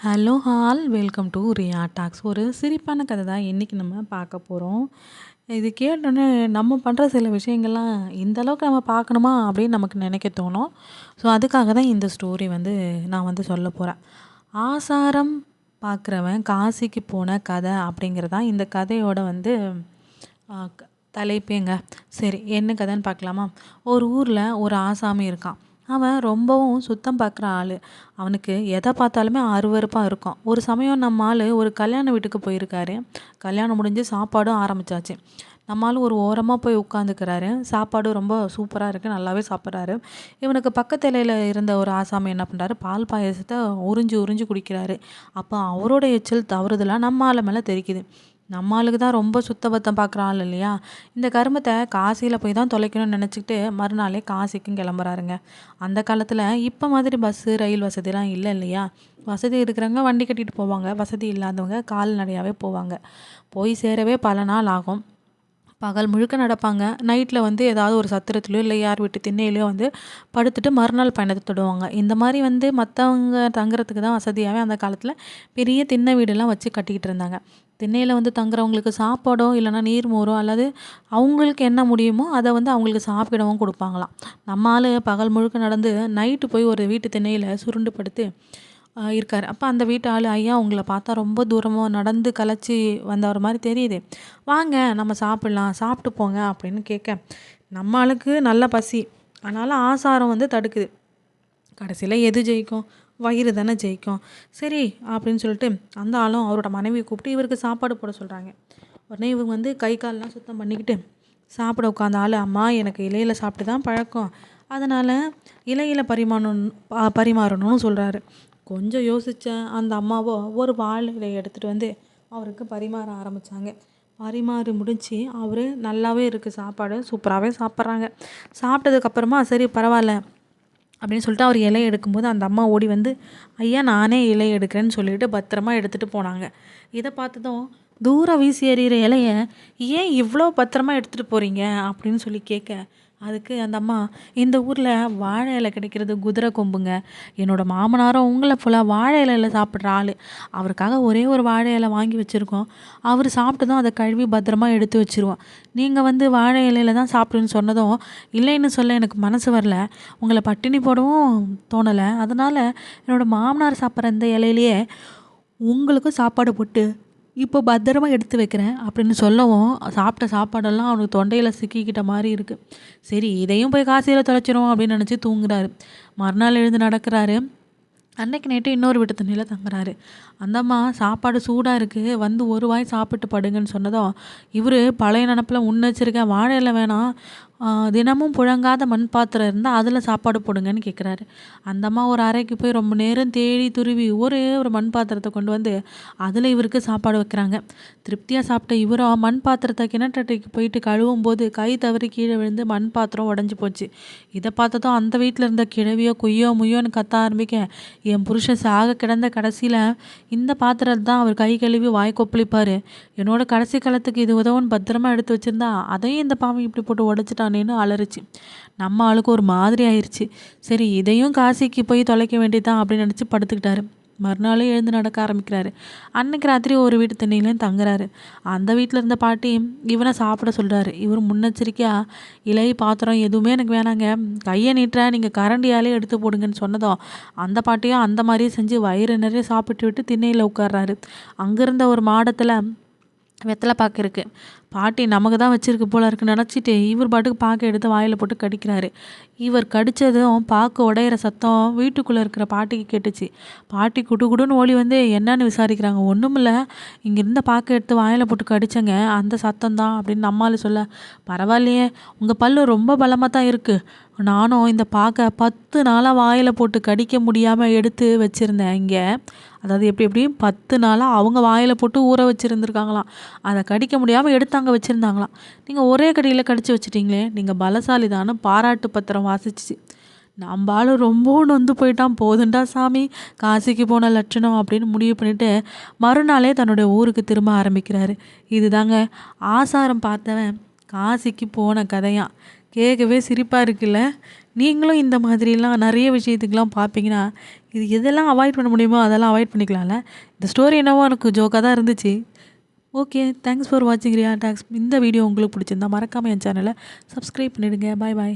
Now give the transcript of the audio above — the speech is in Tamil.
Hello all welcome to Riya talks. ஒரு சிரிப்பான கதை தான் இன்றைக்கி நம்ம பார்க்க போகிறோம். இது கேட்டோன்னே நம்ம பண்ணுற சில விஷயங்கள்லாம் இந்த அளவுக்கு நம்ம பார்க்கணுமா அப்படின்னு நமக்கு நினைக்க தோணும். ஸோ அதுக்காக தான் இந்த ஸ்டோரி நான் சொல்ல போகிறேன். ஆசாரம் பார்க்குறவன் காசிக்கு போன கதை அப்படிங்கிறதான் இந்த கதையோட ஆ, க- தலைப்பேங்க. சரி, என்ன கதைன்னு பார்க்கலாமா? ஒரு ஊரில் ஒரு ஆசாமி இருக்கான். அவன் ரொம்பவும் சுத்தம் பார்க்குற ஆள். அவனுக்கு எதை பார்த்தாலுமே அருவருப்பாக இருக்கும். ஒரு சமயம் நம்ம ஆள் ஒரு கல்யாண வீட்டுக்கு போயிருக்காரு. கல்யாணம் முடிஞ்சு சாப்பாடும் ஆரம்பித்தாச்சு. நம்ம ஆள் ஒரு ஓரமாக போய் உட்காந்துக்கிறாரு. சாப்பாடு ரொம்ப சூப்பராக இருக்குது, நல்லாவே சாப்பிட்றாரு. இவனுக்கு பக்கத்து இலையில் இருந்த ஒரு ஆசாமி என்ன பண்ணுறாரு, பால் பாயசத்தை உறிஞ்சி உறிஞ்சி குடிக்கிறாரு. அப்போ அவரோட எச்சில் தவறுதலாக நம்ம ஆள் மேலே தெரிக்குது. நம்ம ஆளுக்கு தான் ரொம்ப சுத்தபத்தம் பார்க்குற ஆள் இல்லையா? இந்த கருமத்தை காசியில் போய் தான் தொலைக்கணும்னு நினச்சிக்கிட்டு மறுநாளே காசிக்கும் கிளம்புறாருங்க. அந்த காலத்தில் இப்போ மாதிரி பஸ்ஸு ரயில் வசதிலாம் இல்லை இல்லையா? வசதி இருக்கிறவங்க வண்டி கட்டிகிட்டு போவாங்க, வசதி இல்லாதவங்க கால்நடையாகவே போவாங்க. போய் சேரவே பல நாள் ஆகும். பகல் முழுக்க நடப்பாங்க. நைட்டில் ஏதாவது ஒரு சத்திரத்துலையோ இல்லை யார் வீட்டு திண்ணையிலையோ படுத்துட்டு மறுநாள் பயணத்தை தொடுவாங்க. இந்த மாதிரி மற்றவங்க தங்குறதுக்கு தான் வசதியாகவே அந்த காலத்தில் பெரிய திண்ணை வீடெல்லாம் வச்சு கட்டிக்கிட்டு இருந்தாங்க. திண்ணையில் தங்குறவங்களுக்கு சாப்பாடோ இல்லைனா நீர் மோரோ அல்லது அவங்களுக்கு என்ன முடியுமோ அதை அவங்களுக்கு சாப்பிடவும் கொடுப்பாங்களாம். நம்ம ஆள் பகல் முழுக்க நடந்து நைட்டு போய் ஒரு வீட்டு திண்ணையில் சுருண்டு படுத்து இருக்கார். அப்போ அந்த வீட்டு ஆள், ஐயா உங்களை பார்த்தா ரொம்ப தூரமாக நடந்து களைச்சி வந்தவர் மாதிரி தெரியுது, வாங்க நம்ம சாப்பிட்லாம், சாப்பிட்டு போங்க அப்படின்னு கேட்க, நம்ம ஆளுக்கு நல்ல பசி, ஆனாலும் ஆசாரம் தடுக்குது. கடைசியில் எது ஜெயிக்கும்? வயிறு தானே ஜெயிக்கும். சரி அப்படின்னு சொல்லிட்டு அந்த ஆளும் அவரோட மனைவியை கூப்பிட்டு இவருக்கு சாப்பாடு போட சொல்கிறாங்க. உடனே இவங்க கை கால்லாம் சுத்தம் பண்ணிக்கிட்டு சாப்பிட உட்காந்த ஆள், அம்மா எனக்கு இலையில் சாப்பிட்டு தான் பழக்கம், அதனால் இலையில் பரிமாறணும்னு சொல்கிறாரு. கொஞ்சம் யோசித்த அந்த அம்மாவோ ஒரு வாழை இலையை எடுத்துகிட்டு அவருக்கு பரிமாற ஆரம்பித்தாங்க. பரிமாறி முடித்து அவர் நல்லாவே இருக்குது சாப்பாடு, சூப்பராகவே சாப்பிட்றாங்க. சாப்பிட்டதுக்கப்புறமா சரி பரவாயில்ல அப்படின்னு சொல்லிட்டு அவர் இலையை எடுக்கும்போது அந்த அம்மா ஓடி ஐயா நானே இலையை எடுக்கிறேன்னு சொல்லிட்டு பத்திரமா எடுத்துகிட்டு போனாங்க. இதை பார்த்ததும் தூரம் வீசி எறிகிற இலையை ஏன் இவ்வளோ பத்திரமா எடுத்துகிட்டு போகிறீங்க அப்படின்னு சொல்லி கேட்க, அதுக்கு அந்த அம்மா, இந்த ஊரில் வாழை இலை கிடைக்கிறது குதிரை கொம்புங்க, என்னோடய மாமனாரும் உங்களை போல் வாழை இலையில் சாப்பிட்ற ஆள், அவருக்காக ஒரே ஒரு வாழை இலை வாங்கி வச்சுருக்கோம், அவர் சாப்பிட்டதும் அதை கழுவி பத்திரமா எடுத்து வச்சுருவோம், நீங்கள் வாழை இலையில் தான் சாப்பிடுன்னு சொன்னதும் இல்லைன்னு சொல்ல எனக்கு மனசு வரல, உங்களை பட்டினி போடவும் தோணலை, அதனால் என்னோடய மாமனார் சாப்பிட்ற இந்த இலையிலேயே உங்களுக்கும் சாப்பாடு போட்டு இப்போ பத்திரமா எடுத்து வைக்கிறேன் அப்படின்னு சொல்லவும் சாப்பிட்ட சாப்பாடெல்லாம் அவனுக்கு தொண்டையில் சிக்கிக்கிட்ட மாதிரி இருக்குது. சரி இதையும் போய் காசியில் தொலைச்சிரும் அப்படின்னு நினச்சி தூங்குறாரு. மறுநாள் எழுந்து நடக்கிறாரு. அன்னைக்கு நைட்டு இன்னொரு வீட்டு தண்ணியில் தங்குறாரு. அந்த அம்மா சாப்பாடு சூடாக இருக்குது, ஒரு வாய் சாப்பிட்டு படுங்கன்னு சொன்னதும் இவர் பழைய நினப்பில் முன்னெச்சரிக்கை, வாழை இலை வேணாம், தினமும் புழங்காத மண் பாத்திரம் இருந்தால் அதில் சாப்பாடு போடுங்கன்னு கேட்குறாரு. அந்த அம்மா ஒரு அறைக்கு போய் ரொம்ப நேரம் தேடி துருவி ஒரே ஒரு மண் பாத்திரத்தை கொண்டு அதில் இவருக்கு சாப்பாடு வைக்கிறாங்க. திருப்தியாக சாப்பிட்ட இவரும் மண் பாத்திரத்தை கிணற்றட்டைக்கு போயிட்டு கழுவும் போது கை தவறி கீழே விழுந்து மண் பாத்திரம் உடஞ்சி போச்சு. இதை பார்த்ததும் அந்த வீட்டில் இருந்த கிழவியோ குய்யோ முய்யோன்னு கத்த ஆரம்பிக்க, என் புருஷன் சாக கிடந்த கடைசியில் இந்த பாத்திரத்தை தான் அவர் கை கழுவி வாய் கொப்பளிப்பார், என்னோட கடைசி காலத்துக்கு இது உதவுன்னு பத்திரமா எடுத்து வச்சுருந்தா அதையும் இந்த பாவம் இப்படி போட்டு உடச்சிட்டானேன்னு அலறிச்சு. நம்ம ஆளுக்கு ஒரு மாதிரி ஆயிடுச்சு. சரி இதையும் காசிக்கு போய் தொலைக்க வேண்டியதான் அப்படின்னு நினச்சி படுத்துக்கிட்டாரு. மறுநாளே எழுந்து நடக்க ஆரம்பிக்கிறாரு. அன்னைக்கு ராத்திரி ஒரு வீட்டு தண்ணியிலையும் தங்குறாரு. அந்த வீட்டில் இருந்த பாட்டி இவனை சாப்பிட சொல்கிறாரு. இவர் முன்னெச்சரிக்கையாக இலை பாத்திரம் எதுவுமே எனக்கு வேணாங்க, கையை நீட்டுற நீங்கள் கரண்டியாலே எடுத்து போடுங்கன்னு சொன்னதும் அந்த பாட்டியும் அந்த மாதிரியே செஞ்சு வயிறு நிறைய சாப்பிட்டு விட்டு திண்ணையில் உட்கார்றாரு. அங்கேருந்த ஒரு மாடத்தில் வெத்தலை பாக்கு இருக்குது. பாட்டி நமக்கு தான் வச்சுருக்கு போல இருக்குன்னு நினச்சிட்டு இவர் பாட்டுக்கு பாக்கை எடுத்து வாயில் போட்டு கடிக்கிறாரு. இவர் கடித்ததும் பாக்கு உடையிற சத்தம் வீட்டுக்குள்ளே இருக்கிற பாட்டிக்கு கேட்டுச்சு. பாட்டி குடுகுடுன்னு ஓடி என்னன்னு விசாரிக்கிறாங்க. ஒன்றுமில்ல, இங்கே இருந்த பாக்கை எடுத்து வாயில் போட்டு கடிச்சங்க, அந்த சத்தம் தான் அப்படின்னு நம்மால் சொல்ல, பரவாயில்லையே உங்கள் பல்லு ரொம்ப பலமாக தான் இருக்குது, நானும் இந்த பாக்கை 10 நாளாக வாயில் போட்டு கடிக்க முடியாமல் எடுத்து வச்சுருந்தேன் இங்கே, அதாவது எப்படி 10 நாளாக அவங்க வாயில் போட்டு ஊற வச்சுருந்துருக்காங்களாம், அதை கடிக்க முடியாமல் எடுத்து அங்கே வச்சுருந்தாங்களாம், நீங்கள் ஒரே கடியில் கடிச்சு வச்சிட்டிங்களே, நீங்கள் பலசாலி தானு பாராட்டு பத்திரம் வாசிச்சிச்சு. நம்பால் ரொம்பவும் நொந்து போயிட்டான். போதுண்டா சாமி, காசிக்கு போன லட்சணம் அப்படின்னு முடிவு பண்ணிவிட்டு மறுநாளே தன்னுடைய ஊருக்கு திரும்ப ஆரம்பிக்கிறாரு. இதுதாங்க ஆசாரம் பார்த்தவன் காசிக்கு போன கதையாம். கேட்கவே சிரிப்பா இருக்குல்ல. நீங்களும் இந்த மாதிரிலாம் நெறைய விஷயத்துக்குலாம் பார்ப்பீங்கன்னா, இது எதெல்லாம் அவாய்ட் பண்ண முடியுமோ அதெல்லாம் அவாய்ட் பண்ணிக்கலாம்ல. இந்த ஸ்டோரி என்னவோ எனக்கு ஜோக்கா தான் இருந்துச்சு. ஓகே. தேங்க்ஸ் ஃபார் வாட்சிங் ரியா டாக்ஸ். இந்த வீடியோ உங்களுக்கு பிடிச்சிருந்தா மறக்காம என் சேனல சப்ஸ்கிரைப் பண்ணிடுங்க. பாய் பாய்.